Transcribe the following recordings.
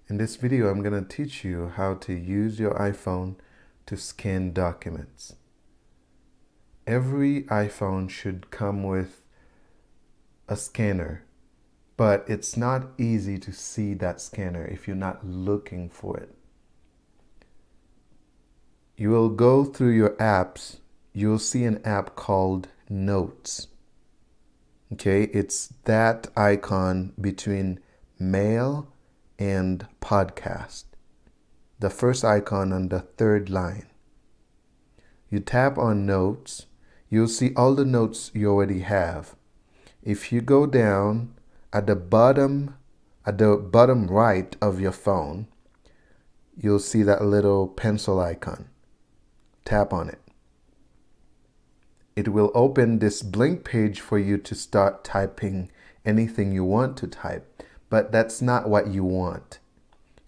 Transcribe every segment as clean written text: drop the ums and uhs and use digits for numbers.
In this video, I'm going to teach you how to use your iPhone to scan documents. Every iPhone should come with a scanner, but it's not easy to see that scanner if you're not looking for it. You will go through your apps. You'll see an app called Notes. Okay, it's that icon between Mail and Podcast. The first icon on the third line. You tap on Notes. You'll see all the notes you already have. If you go down at the bottom right of your phone, you'll see that little pencil icon. Tap on it. It will open this blank page for you to start typing anything you want to type, but that's not what you want.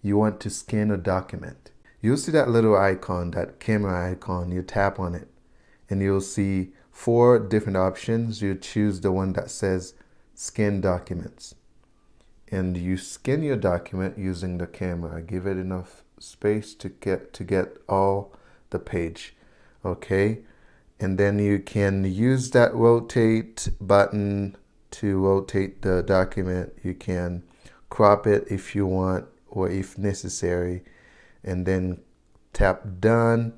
You want to scan a document. You'll see that little icon, that camera icon. You tap on it and you'll see 4 different options. You choose the one that says scan documents, and you scan your document using the camera. Give it enough space to get all the page. Okay, and then you can use that rotate button to rotate the document. You can crop it if you want or if necessary, and then tap done.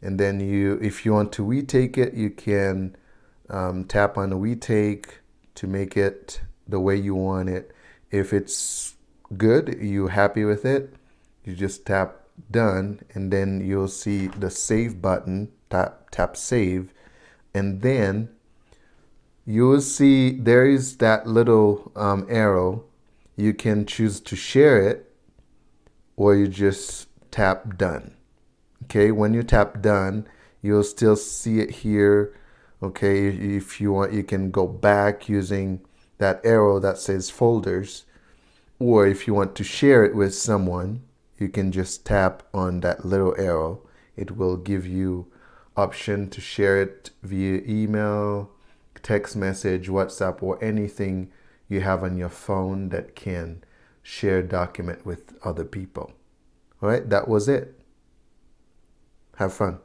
And then if you want to retake it, you can tap on the retake to make it the way you want it. If it's good, you're happy with it, you just tap done, and then you'll see the save button. Tap save, and then you'll see there is that little arrow. You can choose to share it, or you just tap done. Okay, when you tap done, you'll still see it here. Okay, if you want, you can go back using that arrow that says folders, or if you want to share it with someone, you can just tap on that little arrow. It will give you option to share it via email, text message, WhatsApp, or anything you have on your phone that can share document with other people. All right, that was it. Have fun.